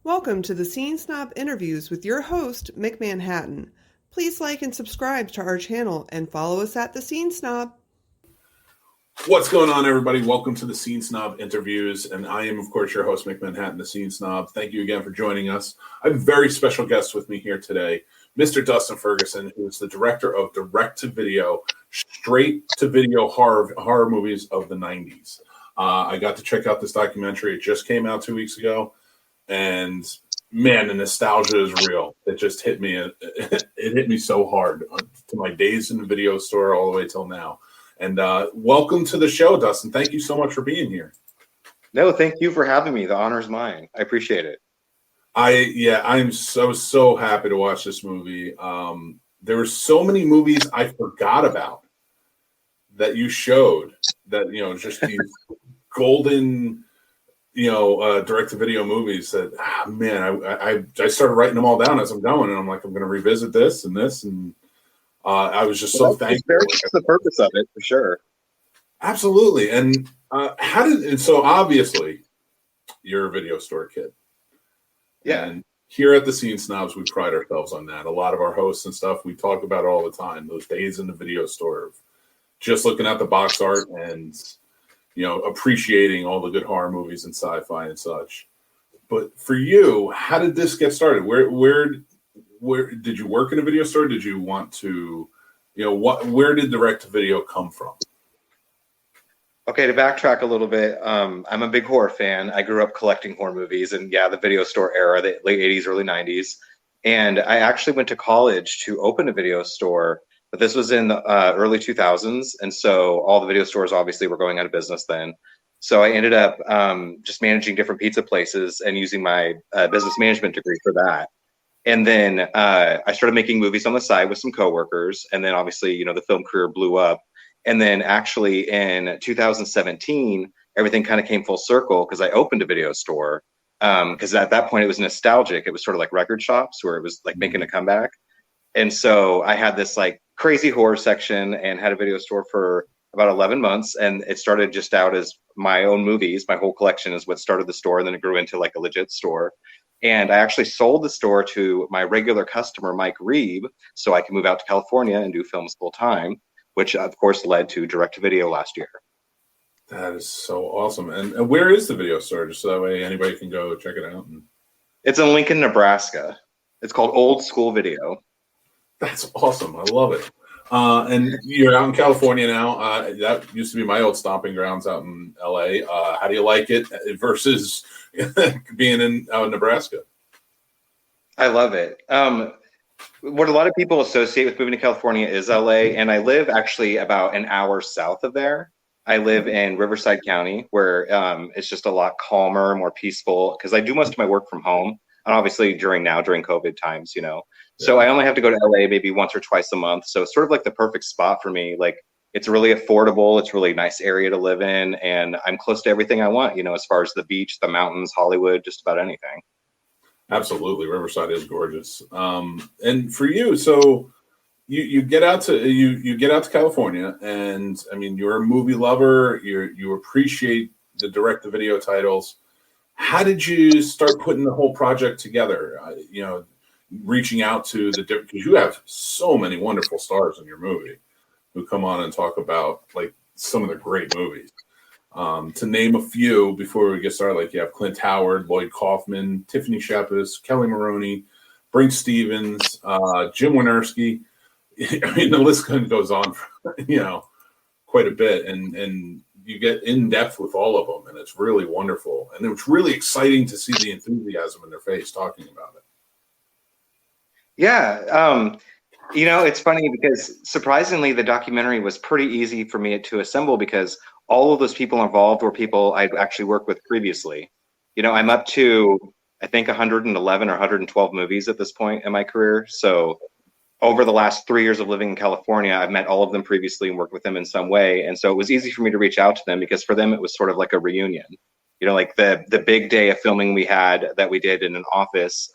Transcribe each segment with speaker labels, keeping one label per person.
Speaker 1: Welcome to the Scene Snob interviews with your host, Mick Manhattan. Please like and subscribe to our channel and follow us at the Scene Snob.
Speaker 2: What's going on, everybody? Welcome to the Scene Snob interviews, and I am, of course, your host, Mick Manhattan, the Scene Snob. Thank you again for joining us. I have a very special guest with me here today, Mr. Dustin Ferguson, who is the director of direct-to-video, straight-to-video horror movies of the 90s. I got to check out this documentary. It just came out 2 weeks ago. And man, the nostalgia is real. It just hit me. It hit me so hard to my days in the video store all the way till now. And welcome to the show, Dustin. Thank you so much for being here.
Speaker 3: No, thank you for having me. The honor's mine. I appreciate it.
Speaker 2: I'm so happy to watch this movie. There were so many movies I forgot about that you showed that, just these golden direct-to-video movies that, I started writing them all down as I'm going, and I'm like, I'm going to revisit this and this, and I was just so thankful.
Speaker 3: That's the purpose of it, for sure.
Speaker 2: Absolutely. And so obviously, you're a video store kid.
Speaker 3: Yeah.
Speaker 2: And here at the Scene Snobs, we pride ourselves on that. A lot of our hosts and stuff, we talk about it all the time, those days in the video store of just looking at the box art and appreciating all the good horror movies and sci-fi and such. But for you, how did this get started? Where did you work in a video store? Did you want to, where did direct-to-video come from?
Speaker 3: Okay, to backtrack a little bit, I'm a big horror fan. I grew up collecting horror movies and the video store era, the late 80s, early 90s. And I actually went to college to open a video store. But this was in the early 2000s, and so all the video stores obviously were going out of business then. So I ended up just managing different pizza places and using my business management degree for that. And then I started making movies on the side with some coworkers, and then obviously, the film career blew up. And then actually in 2017, everything kind of came full circle because I opened a video store. Because at that point it was nostalgic. It was sort of like record shops where it was like making a comeback. And so I had this like crazy horror section and had a video store for about 11 months. And it started just out as my own movies. My whole collection is what started the store. And then it grew into like a legit store. And I actually sold the store to my regular customer, Mike Reeb, so I could move out to California and do films full time, which of course led to direct to video last year.
Speaker 2: That is so awesome. And where is the video store? Just so that way anybody can go check it out.
Speaker 3: It's in Lincoln, Nebraska. It's called Old School Video.
Speaker 2: That's awesome. I love it. And you're out in California now. That used to be my old stomping grounds out in LA. How do you like it versus being out in Nebraska?
Speaker 3: I love it. What a lot of people associate with moving to California is LA, and I live actually about an hour south of there. I live in Riverside County, where it's just a lot calmer, more peaceful, because I do most of my work from home. And obviously during COVID times, So I only have to go to LA maybe once or twice a month. So it's sort of like the perfect spot for me. Like it's really affordable. It's really a nice area to live in. And I'm close to everything I want, as far as the beach, the mountains, Hollywood, just about anything.
Speaker 2: Absolutely. Riverside is gorgeous. And for you, so you get out to you get out to California, and I mean, you're a movie lover. You appreciate the direct-to-video titles. How did you start putting the whole project together? Reaching out to the different, because you have so many wonderful stars in your movie who come on and talk about like some of the great movies. To name a few before we get started, like you have Clint Howard, Lloyd Kaufman, Tiffany Shepis, Kelly Maroney, Brink Stevens, Jim Wynorski. I mean, the list kind of goes on, quite a bit, and you get in depth with all of them, and it's really wonderful, and it's really exciting to see the enthusiasm in their face talking about it.
Speaker 3: Yeah, it's funny because surprisingly, the documentary was pretty easy for me to assemble because all of those people involved were people I'd actually worked with previously. I'm up to, I think, 111 or 112 movies at this point in my career. So over the last 3 years of living in California, I've met all of them previously and worked with them in some way. And so it was easy for me to reach out to them because for them, it was sort of like a reunion. Like the big day of filming we had that we did in an office,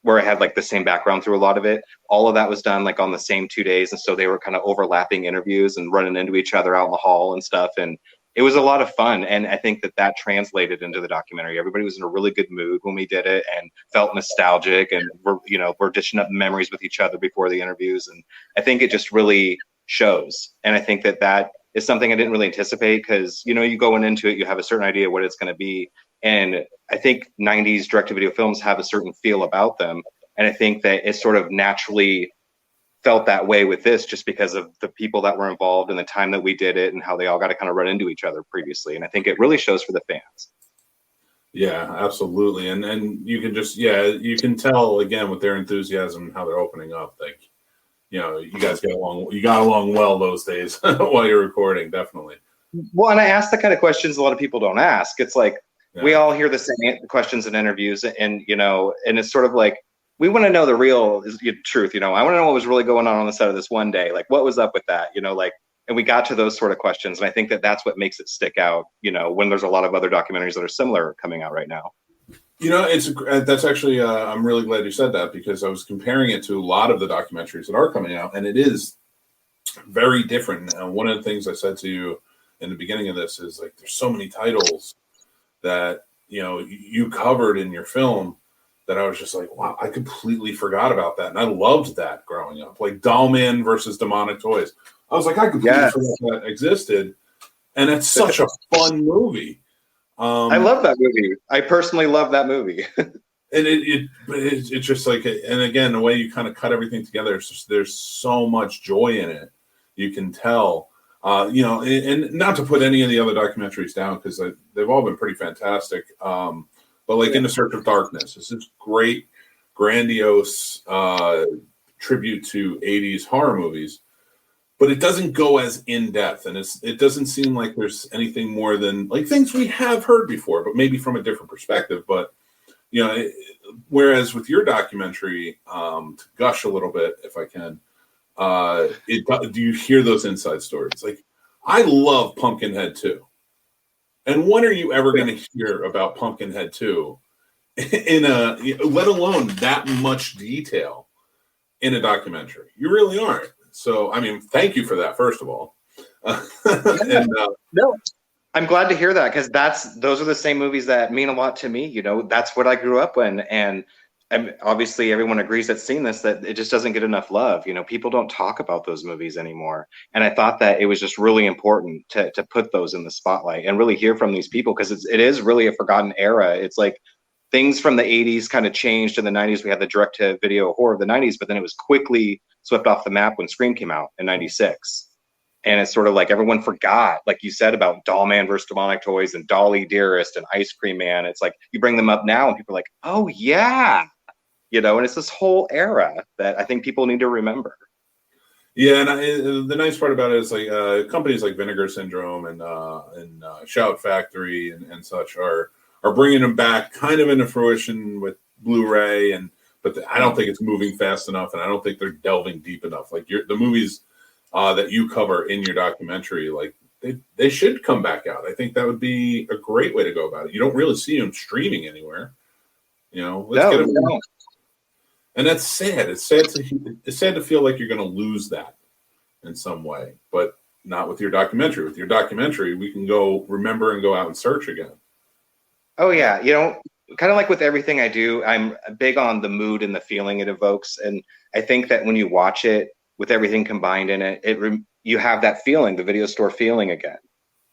Speaker 3: where I had like the same background through a lot of it. All of that was done like on the same 2 days. And so they were kind of overlapping interviews and running into each other out in the hall and stuff. And it was a lot of fun. And I think that translated into the documentary. Everybody was in a really good mood when we did it and felt nostalgic, and we're dishing up memories with each other before the interviews. And I think it just really shows. And I think that is something I didn't really anticipate, because, you going into it, you have a certain idea what it's going to be. And I think 90s direct-to-video films have a certain feel about them. And I think that it sort of naturally felt that way with this, just because of the people that were involved and the time that we did it and how they all got to kind of run into each other previously. And I think it really shows for the fans.
Speaker 2: Yeah, absolutely. And you can you can tell again with their enthusiasm and how they're opening up. Like, you guys got along well those days while you're recording, definitely.
Speaker 3: Well, and I ask the kind of questions a lot of people don't ask. It's like, we all hear the same questions in interviews, and it's sort of like, we want to know the real truth. I want to know what was really going on the set of this one day. Like, what was up with that? And we got to those sort of questions. And I think that that's what makes it stick out, when there's a lot of other documentaries that are similar coming out right now.
Speaker 2: That's actually, I'm really glad you said that, because I was comparing it to a lot of the documentaries that are coming out, and it is very different. And one of the things I said to you in the beginning of this is, like, there's so many titles that, you covered in your film that I was just like, wow, I completely forgot about that. And I loved that growing up, like Doll Man versus Demonic Toys. I was like, I completely forgot that existed. And it's such a fun movie.
Speaker 3: I love that movie. I personally love that movie.
Speaker 2: And it's just like, and again, the way you kind of cut everything together, there's so much joy in it. You can tell, and not to put any of the other documentaries down, because they've all been pretty fantastic. But like In the Search of Darkness, this is great, grandiose tribute to 80s horror movies. But it doesn't go as in-depth, and it doesn't seem like there's anything more than like things we have heard before, but maybe from a different perspective. But, whereas with your documentary, to gush a little bit, if I can, do you hear those inside stories? Like, I love Pumpkinhead 2. And when are you ever going to hear about Pumpkinhead 2 let alone that much detail in a documentary? You really aren't. So, I mean, thank you for that, first of all.
Speaker 3: No, I'm glad to hear that, because those are the same movies that mean a lot to me. That's what I grew up in. And obviously everyone agrees that's seen this, that it just doesn't get enough love. People don't talk about those movies anymore. And I thought that it was just really important to put those in the spotlight and really hear from these people, because it is really a forgotten era. It's like things from the 80s kind of changed in the 90s. We had the direct to video horror of the 90s, but then it was quickly swept off the map when Scream came out in 96. And it's sort of like everyone forgot, like you said, about Doll Man versus Demonic Toys and Dolly Dearest and Ice Cream Man. It's like you bring them up now and people are like, oh yeah. And it's this whole era that I think people need to remember.
Speaker 2: Yeah, and the nice part about it is, like, companies like Vinegar Syndrome and Shout Factory and such are bringing them back kind of into fruition with Blu-ray, but I don't think it's moving fast enough, and I don't think they're delving deep enough. Like the movies that you cover in your documentary, like they should come back out. I think that would be a great way to go about it. You don't really see them streaming anywhere. Let's get them. No. And that's sad. It's sad to feel like you're going to lose that in some way, but not with your documentary. With your documentary, we can go remember and go out and search again.
Speaker 3: Oh yeah, kind of like with everything I do, I'm big on the mood and the feeling it evokes, and I think that when you watch it with everything combined in it, you have that feeling, the video store feeling again.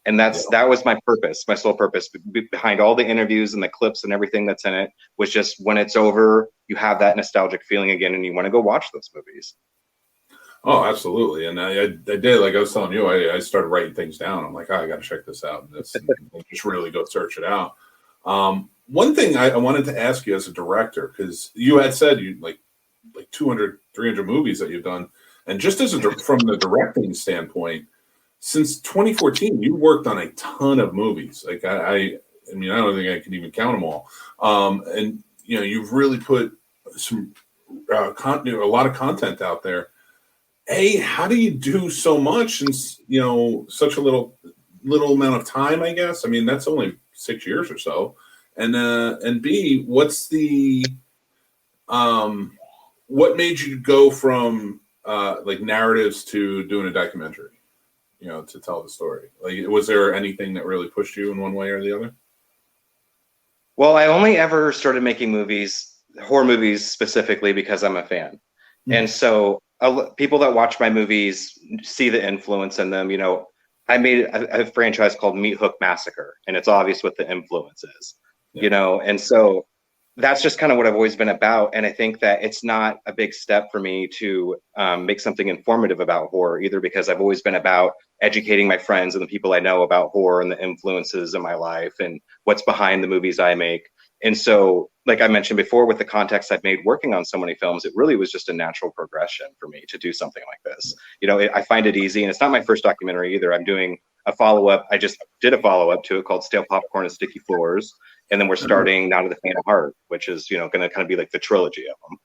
Speaker 3: And that was my purpose, my sole purpose behind all the interviews and the clips and everything that's in it, was just when it's over, you have that nostalgic feeling again and you want to go watch those movies.
Speaker 2: Oh, absolutely. And I did, like I was telling you, I started writing things down. I'm like, I got to check this out. And just really go search it out. One thing I wanted to ask you as a director, because you had said you like 200, 300 movies that you've done. And just from the directing standpoint, since 2014, you worked on a ton of movies. Like I mean, I don't think I can even count them all. And you've really put some a lot of content out there. How do you do so much in such a little amount of time? I guess. I mean, that's only 6 years or so. And B, what's the what made you go from like narratives to doing a documentary? to tell the story? Like, was there anything that really pushed you in one way or the other?
Speaker 3: Well, I only ever started making movies, horror movies specifically, because I'm a fan. And so people that watch my movies see the influence in them. I made a franchise called Meat Hook Massacre, and it's obvious what the influence is, and so that's just kind of what I've always been about. And I think that it's not a big step for me to make something informative about horror either, because I've always been about educating my friends and the people I know about horror and the influences in my life and what's behind the movies I make. And so, like I mentioned before, with the context I've made working on so many films, it really was just a natural progression for me to do something like this. I find it easy, and it's not my first documentary either. I'm doing a follow-up. I just did a follow-up to it called Stale Popcorn and Sticky Floors. And then we're starting Now to the Faint of Heart, which is, going to kind of be like the trilogy of them.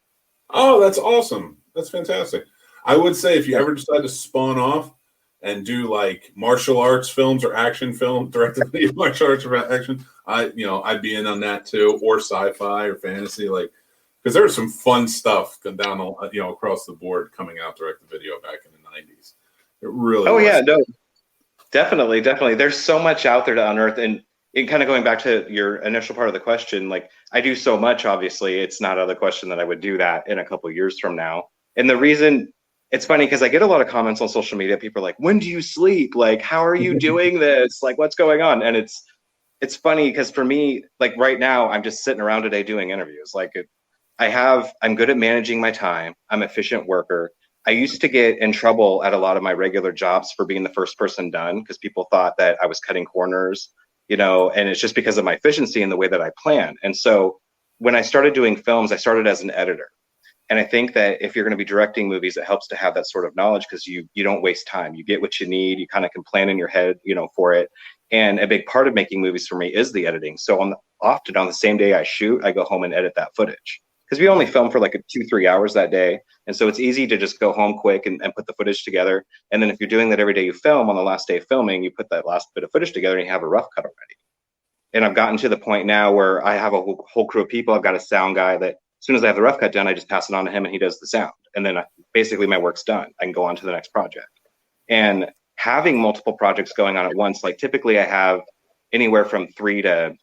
Speaker 2: Oh, that's awesome. That's fantastic. I would say if you ever decide to spawn off and do like martial arts films or action film, directed video martial arts or action, I'd be in on that too, or sci-fi or fantasy, because there's some fun stuff down, across the board coming out direct to video back in the 90s. It really was.
Speaker 3: Yeah, no, definitely. There's so much out there to unearth. And kind of going back to your initial part of the question, like I do so much, obviously it's not out of the question that I would do that in a couple of years from now. And the reason, it's funny because I get a lot of comments on social media. People are like, when do you sleep? Like, how are you doing this? Like, what's going on? And it's funny because for me, like right now, I'm just sitting around today doing interviews. Like I'm good at managing my time. I'm an efficient worker. I used to get in trouble at a lot of my regular jobs for being the first person done because people thought that I was cutting corners, and it's just because of my efficiency and the way that I plan. And so when I started doing films, I started as an editor. And I think that if you're going to be directing movies, it helps to have that sort of knowledge because you don't waste time. You get what you need. You kind of can plan in your head, for it. And a big part of making movies for me is the editing. So often on the same day I shoot, I go home and edit that footage. Because we only film for like 2-3 hours that day. And so it's easy to just go home quick and put the footage together. And then if you're doing that every day you film, on the last day of filming, you put that last bit of footage together and you have a rough cut already. And I've gotten to the point now where I have a whole crew of people. I've got a sound guy that as soon as I have the rough cut done, I just pass it on to him and he does the sound. And then basically my work's done. I can go on to the next project. And having multiple projects going on at once, like typically I have anywhere from 3 to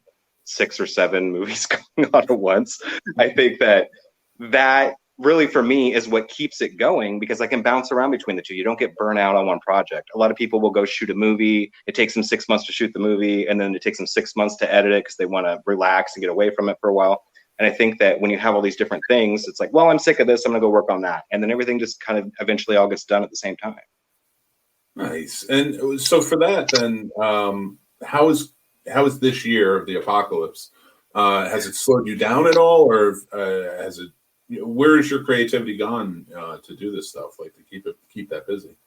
Speaker 3: 6 or 7 movies going on at once. I think that really for me is what keeps it going because I can bounce around between the two. You don't get burnt out on one project. A lot of people will go shoot a movie. It takes them 6 months to shoot the movie, and then it takes them 6 months to edit it because they want to relax and get away from it for a while. And I think that when you have all these different things, it's like, well, I'm sick of this. I'm going to go work on that. And then everything just kind of eventually all gets done at the same time.
Speaker 2: Nice. And so for that, then, how is this year of the apocalypse? Has it slowed you down at all, or has it? Where has your creativity gone to do this stuff, like to keep that busy?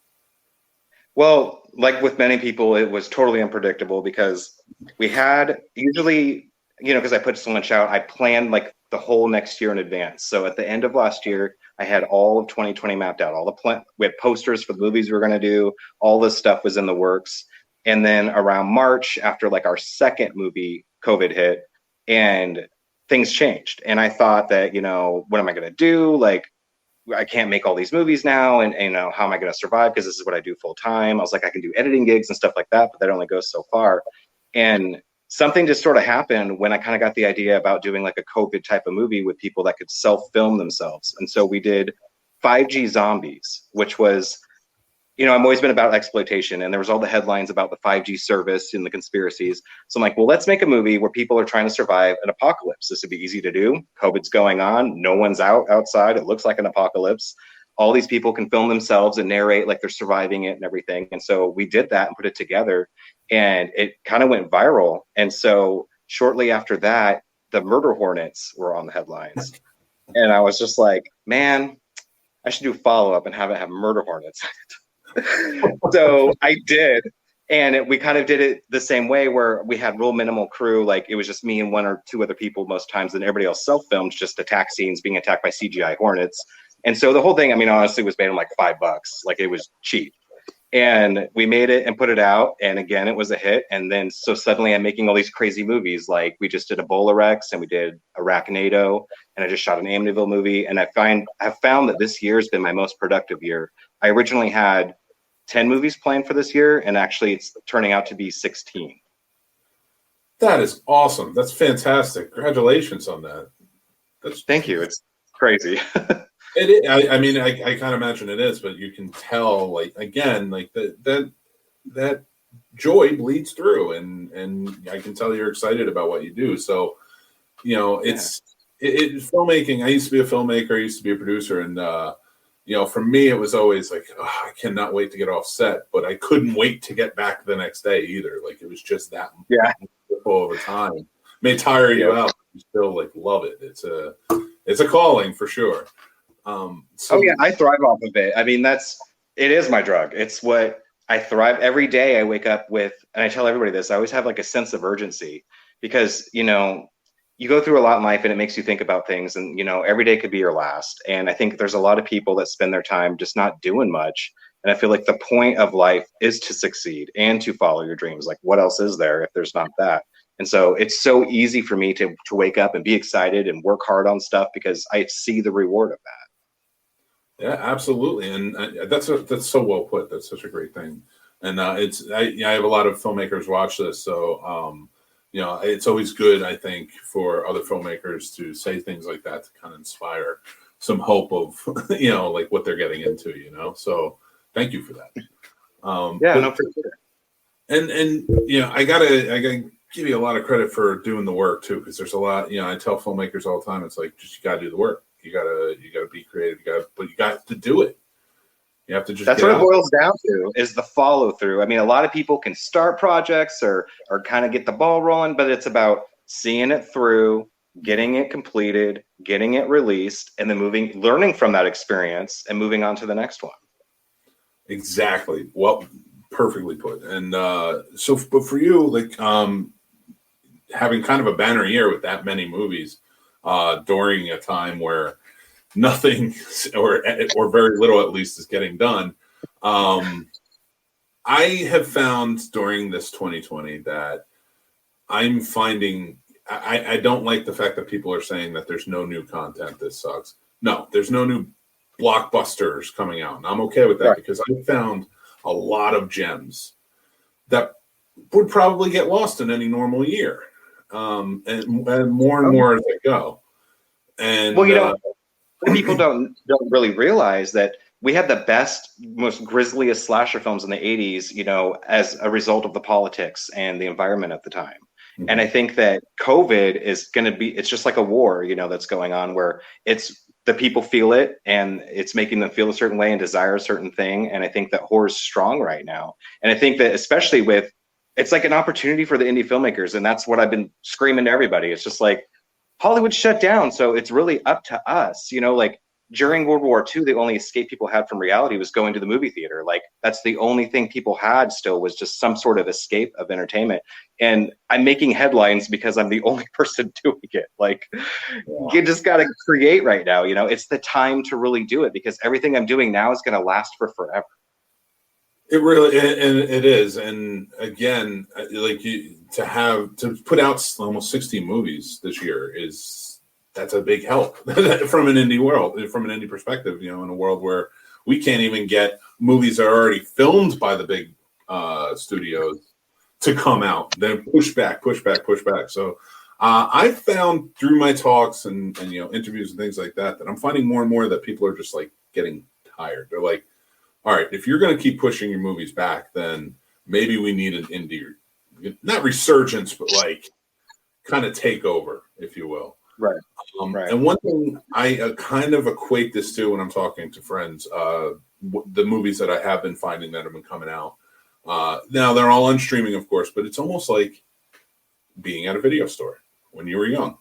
Speaker 3: Well, like with many people, it was totally unpredictable because we had usually, because I put so much out, I planned like the whole next year in advance. So at the end of last year, I had all of 2020 mapped out. We had posters for the movies we were going to do. All this stuff was in the works. And then around March, after like our second movie, COVID hit, and things changed. And I thought that, what am I going to do? Like, I can't make all these movies now. And how am I going to survive? Because this is what I do full time. I was like, I can do editing gigs and stuff like that, but that only goes so far. And something just sort of happened when I kind of got the idea about doing like a COVID type of movie with people that could self-film themselves. And so we did 5G Zombies, which was, I've always been about exploitation, and there was all the headlines about the 5G service and the conspiracies. So I'm like, well, let's make a movie where people are trying to survive an apocalypse. This would be easy to do. COVID's going on. No one's outside. It looks like an apocalypse. All these people can film themselves and narrate like they're surviving it and everything. And so we did that and put it together, and it kind of went viral. And so shortly after that, the murder hornets were on the headlines. And I was just like, man, I should do a follow-up and have it have murder hornets. So I did, and we kind of did it the same way where we had real minimal crew. Like it was just me and 1 or 2 other people most times, and everybody else self-filmed just attack scenes being attacked by CGI hornets. And so the whole thing, honestly, was made in like $5. Like it was cheap. And we made it and put it out, and again, it was a hit. And then so suddenly I'm making all these crazy movies. Like we just did a Bolarex, and we did Arachnado, and I just shot an Amityville movie. And I've found that this year has been my most productive year. I originally had 10 movies planned for this year, and actually it's turning out to be 16.
Speaker 2: That is awesome. That's fantastic. Congratulations on that.
Speaker 3: Thank you. It's crazy.
Speaker 2: It is. I mean, I can't imagine it is, but you can tell, like, again, like that joy bleeds through, and I can tell you're excited about what you do. So, you know, it's filmmaking. I used to be a filmmaker. I used to be a producer, and you know, for me, it was always like, oh, I cannot wait to get off set, but I couldn't wait to get back the next day either. Like, it was just that full of a time. May tire you out, but you still like love it. It's a calling for sure.
Speaker 3: I thrive off of it. I mean, it is my drug. It's what I thrive every day. I wake up with, and I tell everybody this, I always have like a sense of urgency because, you know, you go through a lot in life and it makes you think about things, and, you know, every day could be your last. And I think there's a lot of people that spend their time just not doing much. And I feel like the point of life is to succeed and to follow your dreams. Like, what else is there if there's not that? And so it's so easy for me to wake up and be excited and work hard on stuff because I see the reward of that.
Speaker 2: Yeah, absolutely, and that's so well put. That's such a great thing, and I have a lot of filmmakers watch this, so you know, it's always good, I think, for other filmmakers to say things like that to kind of inspire some hope of, you know, like what they're getting into, you know. So thank you for that.
Speaker 3: No, for sure.
Speaker 2: And you know, I gotta give you a lot of credit for doing the work too, because there's a lot. You know, I tell filmmakers all the time, it's like, just you gotta do the work. You gotta be creative. But you got to do it. You have to just.
Speaker 3: That's what it boils down to, is the follow through. I mean, a lot of people can start projects or kind of get the ball rolling, but it's about seeing it through, getting it completed, getting it released, and then learning from that experience and moving on to the next one.
Speaker 2: Exactly. Well, perfectly put. And but for you, like having kind of a banner year with that many movies during a time where nothing or very little at least is getting done. I have found during this 2020 that I'm finding I don't like the fact that people are saying that there's no new content. This sucks. No, there's no new blockbusters coming out. And I'm okay with that, right, because I found a lot of gems that would probably get lost in any normal year. And more and more as they go. And
Speaker 3: well, you know, people don't really realize that we had the best, most grisliest slasher films in the 80s, you know, as a result of the politics and the environment at the time. Mm-hmm. And I think that COVID is going to be, it's just like a war, you know, that's going on where it's the people feel it and it's making them feel a certain way and desire a certain thing. And I think that horror is strong right now. And I think that especially with, it's like an opportunity for the indie filmmakers. And that's what I've been screaming to everybody. It's just like, Hollywood shut down, so it's really up to us. You know, like during World War II, the only escape people had from reality was going to the movie theater. Like that's the only thing people had still was just some sort of escape of entertainment. And I'm making headlines because I'm the only person doing it. Like you just got to create right now. You know, it's the time to really do it because everything I'm doing now is going to last for forever.
Speaker 2: It really, and it is. And again, like to put out almost 60 movies this year that's a big help from an indie world, from an indie perspective, you know, in a world where we can't even get movies that are already filmed by the big studios to come out. Then push back. So I found through my talks and you know, interviews and things like that I'm finding more and more that people are just like getting tired. They're like, all right, if you're going to keep pushing your movies back, then maybe we need an indie, not resurgence, but like kind of takeover, if you will.
Speaker 3: Right.
Speaker 2: Right. And one thing I kind of equate this to when I'm talking to friends, the movies that I have been finding that have been coming out. Now, they're all on streaming, of course, but it's almost like being at a video store when you were young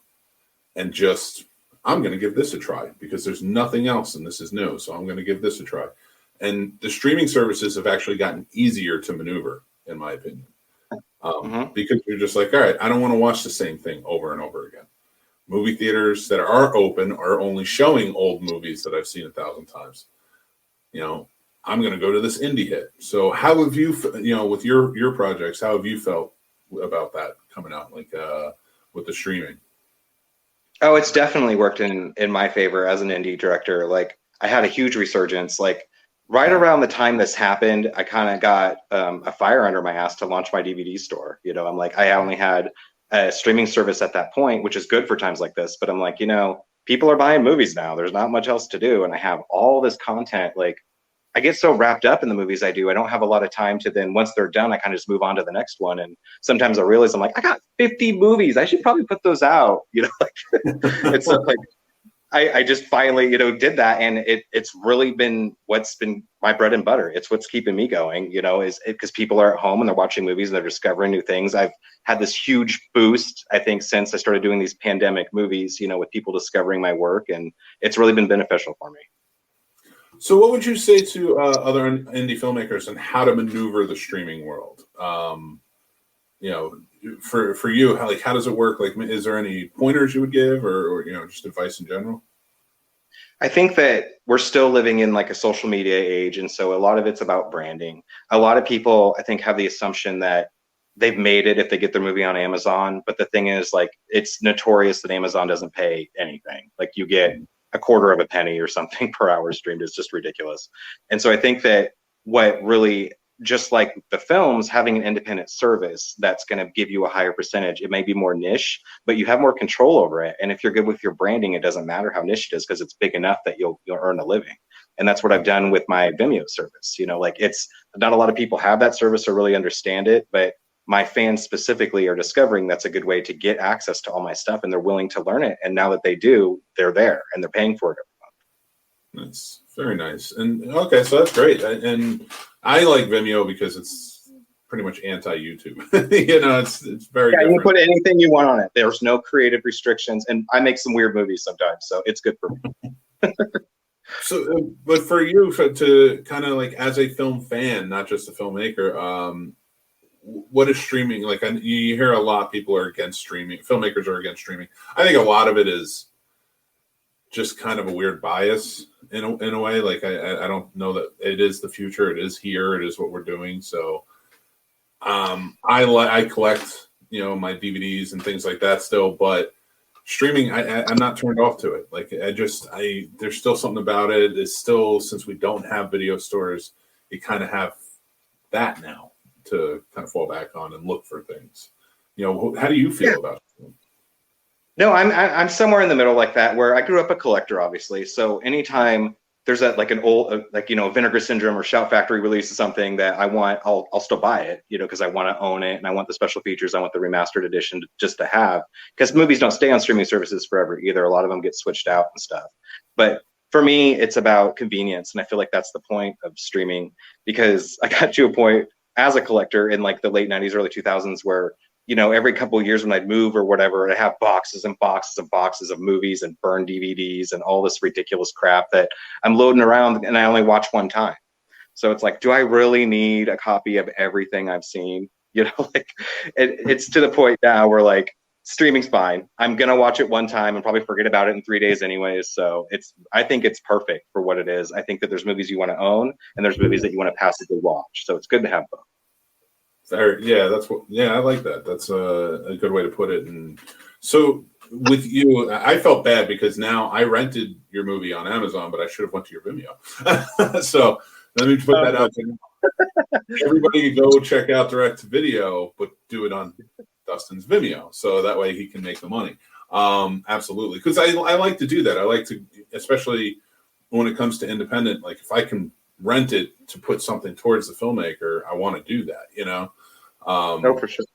Speaker 2: and just, I'm going to give this a try because there's nothing else and this is new. So I'm going to give this a try. And the streaming services have actually gotten easier to maneuver, in my opinion, because you're just like, all right, I don't want to watch the same thing over and over again. Movie theaters that are open are only showing old movies that I've seen 1,000 times. You know, I'm going to go to this indie hit. So how have you, you know, with your projects, how have you felt about that coming out, like with the streaming?
Speaker 3: Oh, it's definitely worked in my favor as an indie director. Like I had a huge resurgence. Like right around the time this happened, I kind of got a fire under my ass to launch my DVD store. You know, I'm like, I only had a streaming service at that point, which is good for times like this. But I'm like, you know, people are buying movies now. There's not much else to do. And I have all this content. Like, I get so wrapped up in the movies I do, I don't have a lot of time to then, once they're done, I kind of just move on to the next one. And sometimes I realize I'm like, I got 50 movies. I should probably put those out. You know, like it's like, I just finally, you know, did that, and it's really been what's been my bread and butter. It's what's keeping me going, you know, is because people are at home and they're watching movies and they're discovering new things. I've had this huge boost, I think, since I started doing these pandemic movies, you know, with people discovering my work, and it's really been beneficial for me.
Speaker 2: So what would you say to other indie filmmakers and how to maneuver the streaming world? You know, for you, how does it work? Like, is there any pointers you would give, or you know, just advice in general?
Speaker 3: I think that we're still living in like a social media age, and so a lot of it's about branding. A lot of people, I think, have the assumption that they've made it if they get their movie on Amazon, but the thing is, like, it's notorious that Amazon doesn't pay anything. Like, you get a quarter of a penny or something per hour streamed. Is just ridiculous. And so I think that what really, just like the films, having an independent service that's going to give you a higher percentage, it may be more niche, but you have more control over it. And if you're good with your branding, it doesn't matter how niche it is, because it's big enough that you'll earn a living. And that's what I've done with my Vimeo service. You know, like, it's not a lot of people have that service or really understand it, but my fans specifically are discovering that's a good way to get access to all my stuff, and they're willing to learn it. And now that they do, they're there and they're paying for it every month.
Speaker 2: That's very nice. And okay, so that's great. And I like Vimeo because it's pretty much anti-YouTube. You know, it's very different.
Speaker 3: You can put anything you want on it. There's no creative restrictions, and I make some weird movies sometimes, so it's good for me.
Speaker 2: So, but for you, to kind of like, as a film fan, not just a filmmaker, what is streaming like? You hear a lot people are against streaming. Filmmakers are against streaming. I think a lot of it is just kind of a weird bias in a way. Like, I don't know that it is the future. It is here. It is what we're doing. So I collect, you know, my DVDs and things like that still, but streaming, I'm not turned off to it. Like, there's still something about it. It's still, since we don't have video stores, you kind of have that now to kind of fall back on and look for things. You know, how do you feel about it?
Speaker 3: No, I'm somewhere in the middle like that, where I grew up a collector, obviously. So anytime there's an old, like, you know, Vinegar Syndrome or Shout Factory releases something that I want, I'll still buy it, you know, because I want to own it and I want the special features. I want the remastered edition just to have, because movies don't stay on streaming services forever either. A lot of them get switched out and stuff. But for me, it's about convenience. And I feel like that's the point of streaming, because I got to a point as a collector in like the late 90s, early 2000s, where, you know, every couple of years when I'd move or whatever, I'd have boxes and boxes and boxes of movies and burned DVDs and all this ridiculous crap that I'm loading around, and I only watch one time. So it's like, do I really need a copy of everything I've seen? You know, like, it's to the point now where, like, streaming's fine. I'm going to watch it one time and probably forget about it in 3 days anyways. So I think it's perfect for what it is. I think that there's movies you want to own and there's movies that you want to passively watch. So it's good to have both.
Speaker 2: Yeah, I like that. That's a good way to put it. And so with you, I felt bad because now I rented your movie on Amazon, but I should have went to your Vimeo. So let me put that out there. Everybody go check out direct to video, but do it on Dustin's Vimeo, so that way he can make the money. Absolutely, because I like to do that. I like to, especially when it comes to independent, like, if I can rent it to put something towards the filmmaker, I want to do that, you know.
Speaker 3: No, for sure.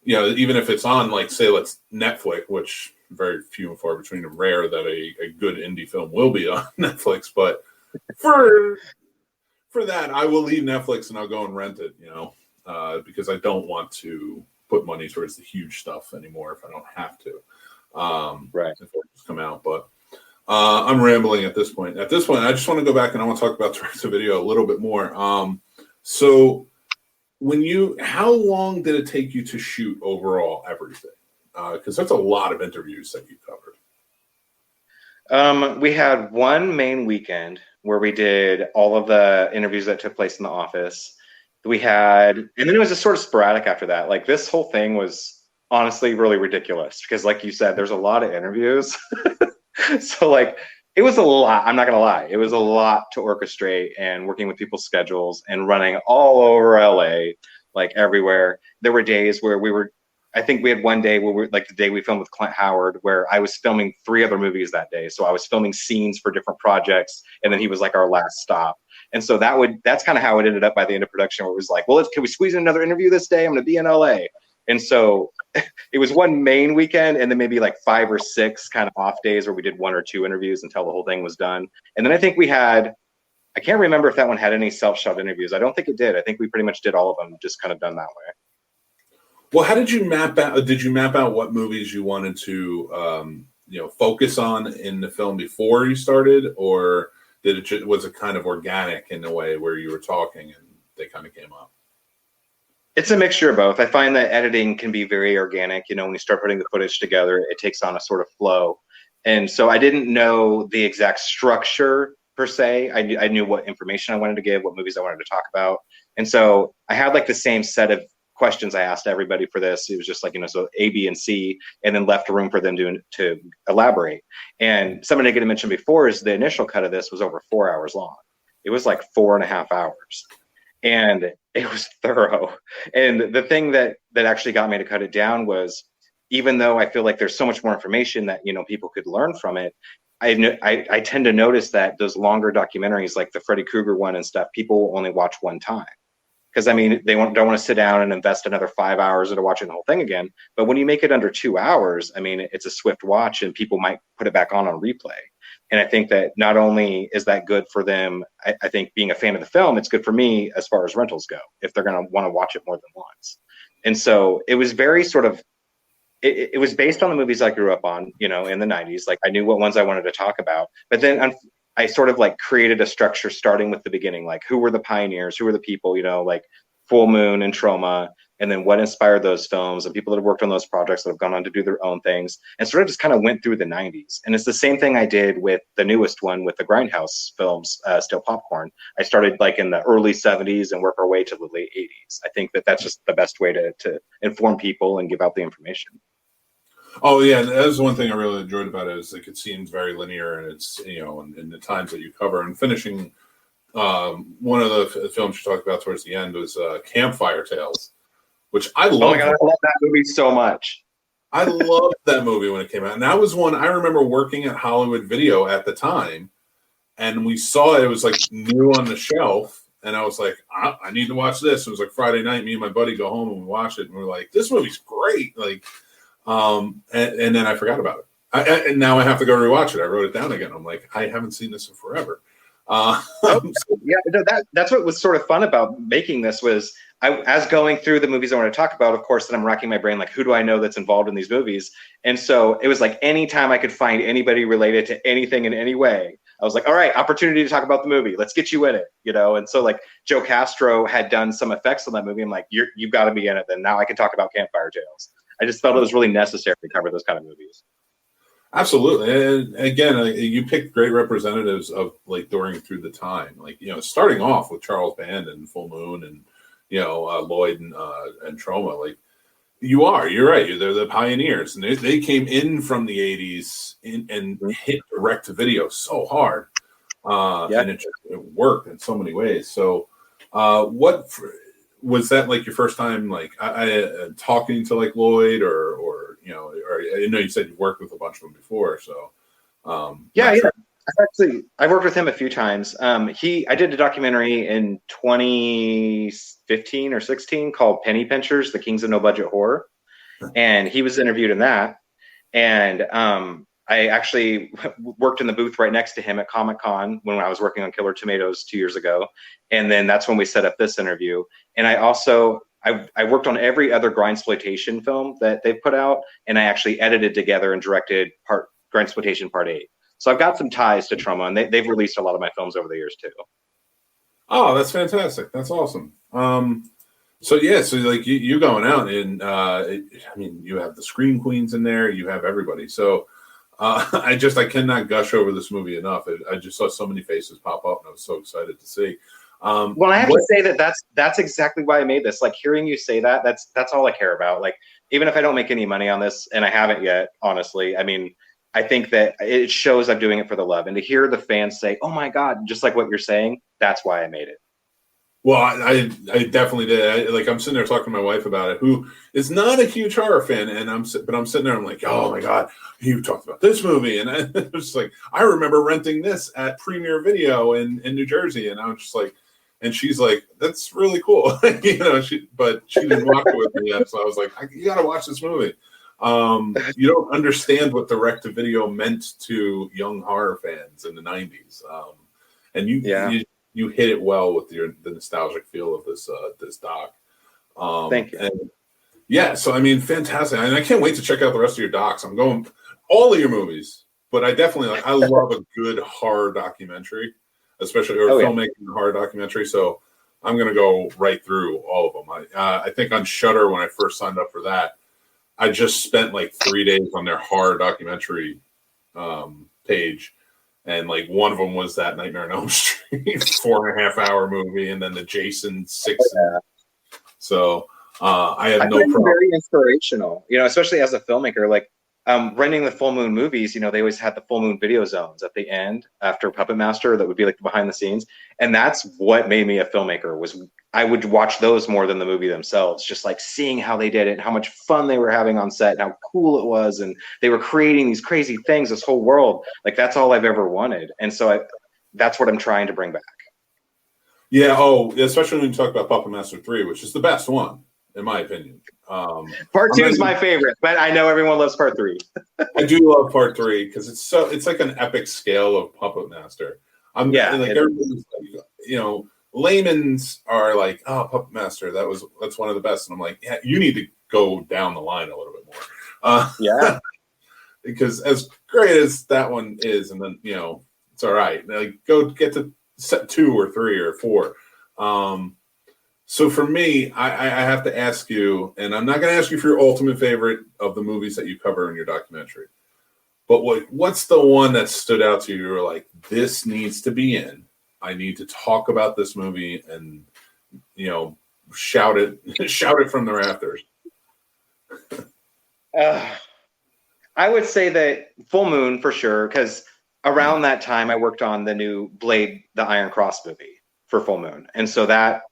Speaker 2: You know, even if it's on, like, say, let's Netflix, which very few and far between, and rare that a good indie film will be on Netflix, but for that, I will leave Netflix and I'll go and rent it, you know, because I don't want to put money towards the huge stuff anymore if I don't have to.
Speaker 3: Right.
Speaker 2: If it just come out, but I'm rambling at this point. At this point, I just want to go back and I want to talk about direct to video a little bit more. So how long did it take you to shoot overall everything? Because that's a lot of interviews that you covered.
Speaker 3: We had one main weekend where we did all of the interviews that took place in the office. And then it was just sort of sporadic after that. Like, this whole thing was honestly really ridiculous because, like you said, there's a lot of interviews. So, like, It was a lot. I'm not going to lie. It was a lot to orchestrate and working with people's schedules and running all over LA, like everywhere. There were days where I think we had one day where like the day we filmed with Clint Howard, where I was filming 3 other movies that day. So I was filming scenes for different projects. And then he was like our last stop. And so that's kind of how it ended up by the end of production, where it was like, well, can we squeeze in another interview this day? I'm going to be in LA. And so it was one main weekend and then maybe like 5 or 6 kind of off days where we did 1 or 2 interviews until the whole thing was done. And then I think I can't remember if that one had any self-shot interviews. I don't think it did. I think we pretty much did all of them, just kind of done that way.
Speaker 2: Well, how did you map out what movies you wanted to, focus on in the film before you started, or was it kind of organic in a way where you were talking and they kind of came up?
Speaker 3: It's a mixture of both. I find that editing can be very organic. When you start putting the footage together, it takes on a sort of flow. And so I didn't know the exact structure per se. I knew what information I wanted to give, what movies I wanted to talk about. And so I had like the same set of questions I asked everybody for this. It was just like, so A, B, and C, and then left room for them to elaborate. And something I didn't mention before is the initial cut of this was over 4 hours long. It was like 4.5 hours. And it was thorough. And the thing that actually got me to cut it down was, even though I feel like there's so much more information that, people could learn from it, I tend to notice that those longer documentaries, like the Freddy Krueger one and stuff, people only watch one time. Because they don't want to sit down and invest another 5 hours into watching the whole thing again. But when you make it under 2 hours, it's a swift watch and people might put it back on replay. And I think that not only is that good for them, I think being a fan of the film, it's good for me as far as rentals go, if they're going to want to watch it more than once. And so it was very sort of, it was based on the movies I grew up on, in the 90s. Like I knew what ones I wanted to talk about. But then I sort of like created a structure starting with the beginning, like who were the pioneers, who were the people, like Full Moon and Trauma, and then what inspired those films and people that have worked on those projects that have gone on to do their own things, and sort of just kind of went through the 90s. And it's the same thing I did with the newest one with the Grindhouse films, Still Popcorn. I started like in the early 70s and work our way to the late 80s. I think that that's just the best way to inform people and give out the information.
Speaker 2: Oh yeah, that was one thing I really enjoyed about it, is like it seems very linear, and it's in the times that you cover. And finishing one of the films you talked about towards the end was Campfire Tales, which I love.
Speaker 3: Oh my god, I love that movie so much.
Speaker 2: I loved that movie when it came out, and that was one I remember working at Hollywood Video at the time, and we saw it was like new on the shelf, and I was like, I need to watch this. It was like Friday night, me and my buddy go home and we watch it, and we're like, this movie's great, like. And then I forgot about it. And now I have to go rewatch it. I wrote it down again. I'm like, I haven't seen this in forever.
Speaker 3: That's what was sort of fun about making this was as going through the movies I want to talk about, of course, then I'm racking my brain, like, who do I know that's involved in these movies? And so it was like anytime I could find anybody related to anything in any way, I was like, all right, opportunity to talk about the movie. Let's get you in it, And so like Joe Castro had done some effects on that movie. I'm like, you've got to be in it. Then now I can talk about Campfire Tales. I just felt it was really necessary to cover those kind of movies.
Speaker 2: Absolutely. And again, you picked great representatives of like through the time, like, starting off with Charles Band and Full Moon and, Lloyd and Trauma, like you're right. They're the pioneers, and they came in from the 80s and hit direct to video so hard. And it worked in so many ways. So was that like your first time, like I talking to like Lloyd or I know you said you worked with a bunch of them before, so
Speaker 3: Sure. I've worked with him a few times. I did a documentary in 2015 or 16 called Penny Pinchers: The Kings of No Budget Horror, and he was interviewed in that. And I actually worked in the booth right next to him at Comic-Con when I was working on Killer Tomatoes 2 years ago. And then that's when we set up this interview. And I worked on every other Grindsploitation film that they've put out, and I actually edited together and directed Grindsploitation Part 8. So I've got some ties to Trauma, and they've released a lot of my films over the years too.
Speaker 2: Oh, that's fantastic. That's awesome. So like you going out and you have the Scream Queens in there, you have everybody. So I cannot gush over this movie enough. I just saw so many faces pop up, and I was so excited to see.
Speaker 3: Well, I have to say that's exactly why I made this. Like hearing you say that's all I care about. Like even if I don't make any money on this, and I haven't yet, honestly, I think that it shows I'm doing it for the love, and to hear the fans say, "Oh my God," just like what you're saying, that's why I made it.
Speaker 2: Well, I definitely did. I'm sitting there talking to my wife about it, who is not a huge horror fan, and I'm sitting there, I'm like, oh my God, you talked about this movie, and I was like, I remember renting this at Premiere Video in New Jersey, and I was just like, and she's like, that's really cool, but she didn't watch it with me yet, so I was like, you got to watch this movie. You don't understand what direct-to-video meant to young horror fans in the '90s, and you hit it well with the nostalgic feel of this doc.
Speaker 3: Thank you.
Speaker 2: And yeah, so I mean, fantastic. And I can't wait to check out the rest of your docs. I'm going all of your movies, but I definitely I love a good horror documentary, especially filmmaking horror documentary. So I'm going to go right through all of them. I think on Shudder, when I first signed up for that, I just spent like 3 days on their horror documentary page. And like one of them was that Nightmare on Elm Street 4.5 hour movie, and then the Jason 6. So I have no problem.
Speaker 3: Very inspirational, especially as a filmmaker. Like renting the Full Moon movies, they always had the Full Moon video zones at the end after Puppet Master that would be like the behind the scenes, and that's what made me a filmmaker. Was I would watch those more than the movie themselves, just like seeing how they did it, how much fun they were having on set, and how cool it was, and they were creating these crazy things, this whole world. Like that's all I've ever wanted, and so that's what I'm trying to bring back.
Speaker 2: Yeah. Especially when you talk about Puppet Master 3, which is the best one in my opinion.
Speaker 3: Part 2 is my favorite, but I know everyone loves Part 3.
Speaker 2: I do love Part 3 because it's like an epic scale of Puppet Master. Everybody's like, layman's are like, oh, Puppet Master, that's one of the best, and I'm like, yeah, you need to go down the line a little bit more. Because as great as that one is, and then it's all right. Like go get to set 2 or 3 or 4. So for me, I have to ask you, and I'm not going to ask you for your ultimate favorite of the movies that you cover in your documentary, but what's the one that stood out to you? You were like, this needs to be in. I need to talk about this movie and, shout it from the rafters.
Speaker 3: I would say that Full Moon for sure, because around that time I worked on the new Blade, the Iron Cross movie for Full Moon. And so that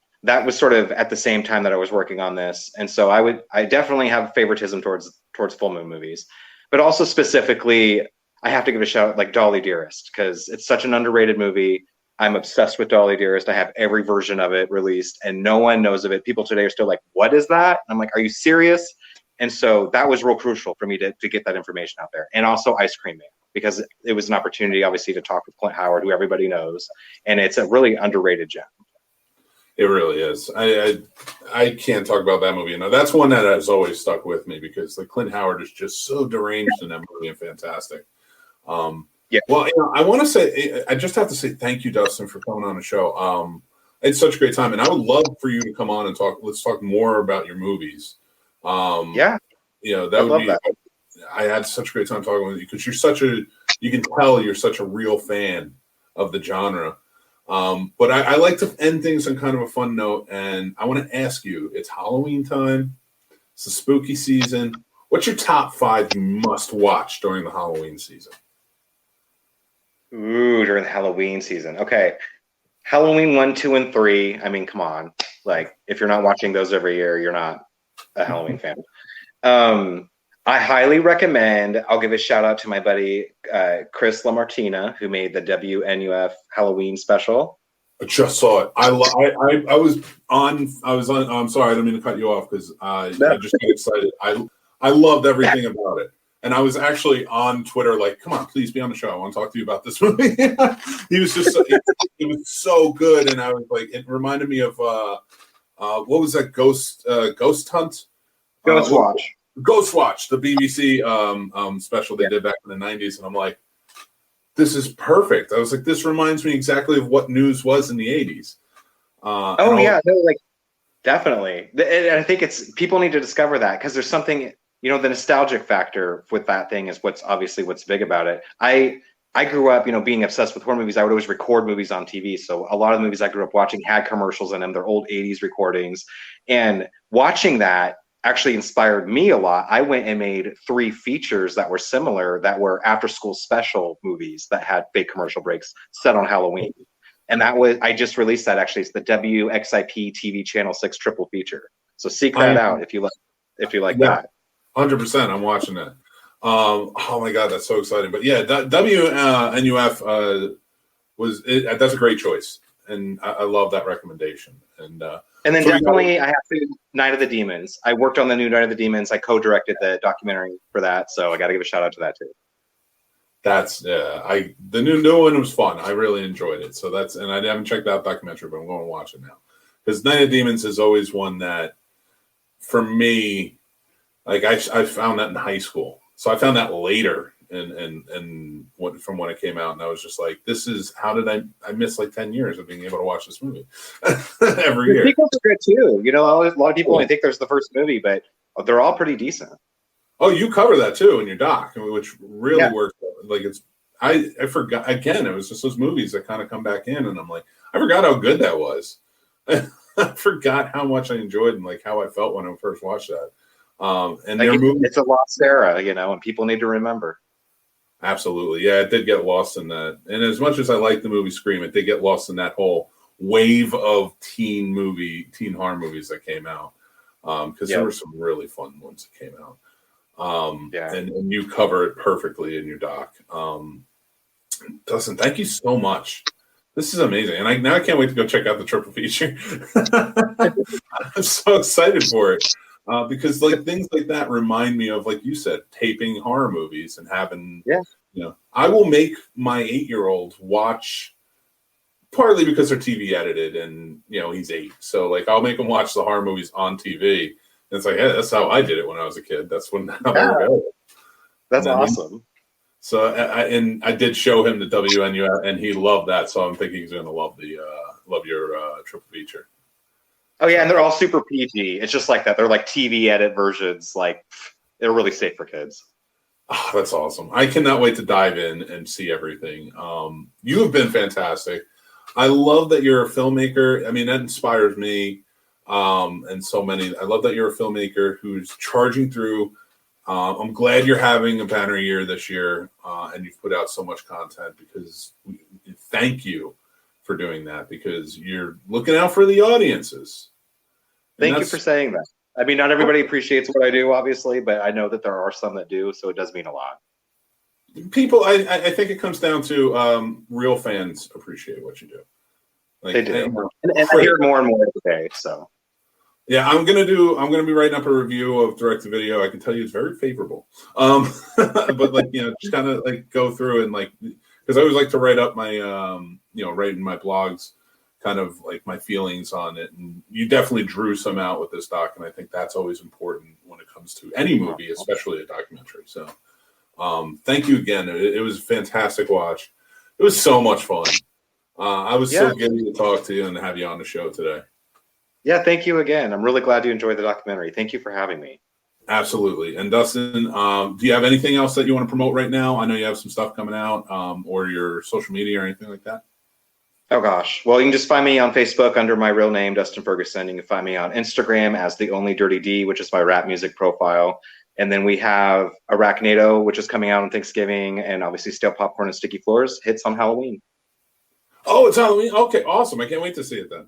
Speaker 3: was sort of at the same time that I was working on this. And so I definitely have favoritism towards Full Moon movies, but also specifically, I have to give a shout out like Dolly Dearest, because it's such an underrated movie. I'm obsessed with Dolly Dearest. I have every version of it released and no one knows of it. People today are still like, what is that? And I'm like, are you serious? And so that was real crucial for me to get that information out there. And also Ice Cream Man, because it was an opportunity, obviously, to talk with Clint Howard, who everybody knows. And it's a really underrated gem.
Speaker 2: It really is. I can't talk about that movie enough. That's one that has always stuck with me because like Clint Howard is just so deranged in that movie and fantastic.
Speaker 3: Yeah.
Speaker 2: Well, I want to say, I just have to say thank you, Dustin, for coming on the show. It's such a great time, and I would love for you to come on and talk. Let's talk more about your movies.
Speaker 3: That would be.
Speaker 2: That. I had such a great time talking with you because you can tell you're such a real fan of the genre. But I like to end things on kind of a fun note, and I want to ask you, it's Halloween time. It's the spooky season. What's your top 5 you must watch during the Halloween season?
Speaker 3: Ooh, during the Halloween season. Okay. Halloween 1, 2, and 3. I mean, come on. Like, if you're not watching those every year, you're not a Halloween fan. I highly recommend, I'll give a shout out to my buddy, Chris LaMartina, who made the WNUF Halloween special.
Speaker 2: I just saw it. I was on, I'm sorry, I didn't mean to cut you off because I just get excited. I loved everything about it. And I was actually on Twitter like, come on, please be on the show. I want to talk to you about this movie. He was just, it was so good. And I was like, it reminded me of, what was that Ghost Hunt?
Speaker 3: Ghost Watch.
Speaker 2: Ghost Watch, the BBC special they did back in the 90s. And I'm like, this is perfect. I was like, this reminds me exactly of what news was in the 80s.
Speaker 3: Definitely. And I think people need to discover that because there's something, the nostalgic factor with that thing is what's big about it. I grew up, being obsessed with horror movies. I would always record movies on TV. So a lot of the movies I grew up watching had commercials in them. They're old 80s recordings. And watching that, actually inspired me a lot. I went and made 3 features that were similar, that were after school special movies that had fake commercial breaks set on Halloween. And that was, I just released that actually. It's the WXIP TV Channel 6 triple feature. So seek that out if you like that.
Speaker 2: 100%. I'm watching that. Oh my God, that's so exciting. But yeah, WNUF that's a great choice. And I love that recommendation. And
Speaker 3: then so definitely I have to Night of the Demons. I worked on the new Night of the Demons. I co-directed the documentary for that. So I got to give a shout out to that too.
Speaker 2: That's the new one was fun. I really enjoyed it. So and I haven't checked out documentary, but I'm going to watch it now. Because Night of the Demons is always one that, for me, like I found that in high school. So I found that later and from when it came out, and I was just like, this is, how did I miss like 10 years of being able to watch this movie every year.
Speaker 3: The sequels are good too. You know, a lot of people only think there's the first movie, but they're all pretty decent.
Speaker 2: Oh, you cover that too in your doc, which really works. Like I forgot, again, it was just those movies that kind of come back in, and I'm like, I forgot how good that was. I forgot how much I enjoyed and like how I felt when I first watched that. And
Speaker 3: like it's a lost era, you know, and people need to remember.
Speaker 2: Absolutely. Yeah, it did get lost in that. And as much as I like the movie Scream, it did get lost in that whole wave of teen horror movies that came out. Because there were some really fun ones that came out. And you cover it perfectly in your doc. Dustin, thank you so much. This is amazing. And now I can't wait to go check out the triple feature. I'm so excited for it. Because like things like that remind me of, like you said, taping horror movies and having, I will make my 8-year-old watch, partly because they're TV edited and, he's 8. So like I'll make him watch the horror movies on TV. And it's like, yeah, that's how I did it when I was a kid. That's how they were available.
Speaker 3: That's awesome.
Speaker 2: So I did show him the WNUF and he loved that. So I'm thinking he's going to love your triple feature.
Speaker 3: Oh yeah, and they're all super PG. It's just like that. They're like TV edit versions. Like they're really safe for kids.
Speaker 2: Oh, that's awesome. I cannot wait to dive in and see everything. You have been fantastic. I love that you're a filmmaker. I mean, that inspires me and so many. I love that you're a filmmaker who's charging through. I'm glad you're having a banner year this year and you've put out so much content because thank you for doing that because you're looking out for the audiences.
Speaker 3: Thank you for saying that. I mean, not everybody appreciates what I do, obviously, but I know that there are some that do, so it does mean a lot.
Speaker 2: People, I think it comes down to real fans appreciate what you do. Like,
Speaker 3: they do, and I hear more and more today. So,
Speaker 2: yeah, I'm gonna be writing up a review of direct to video. I can tell you it's very favorable. But like just kind of like go through and like. Because I always like to write up my, write in my blogs, kind of like my feelings on it. And you definitely drew some out with this doc. And I think that's always important when it comes to any movie, especially a documentary. So thank you again. It was a fantastic watch. It was so much fun. I was so giddy to talk to you and have you on the show today.
Speaker 3: Yeah, thank you again. I'm really glad you enjoyed the documentary. Thank you for having me.
Speaker 2: Absolutely. And Dustin, do you have anything else that you want to promote right now? I know you have some stuff coming out or your social media or anything like that.
Speaker 3: Oh, gosh. Well, you can just find me on Facebook under my real name, Dustin Ferguson. You can find me on Instagram as The Only Dirty D, which is my rap music profile. And then we have Arachnado, which is coming out on Thanksgiving. And obviously Stale Popcorn and Sticky Floors hits on Halloween.
Speaker 2: Oh, it's Halloween. Okay, awesome. I can't wait to see it then.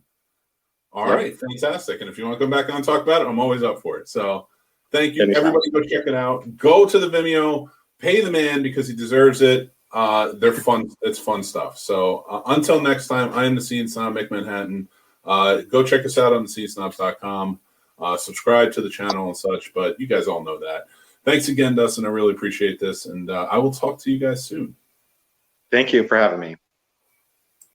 Speaker 2: All right, fantastic. And if you want to come back on and talk about it, I'm always up for it. So thank you.
Speaker 3: Anytime.
Speaker 2: Everybody go check it out. Go to the Vimeo. Pay the man because he deserves it. They're fun. It's fun stuff. So until next time, I am the Scene Snob, Mick Manhattan. Go check us out on thescenesnobs.com. Subscribe to the channel and such. But you guys all know that. Thanks again, Dustin. I really appreciate this. And I will talk to you guys soon.
Speaker 3: Thank you for having me.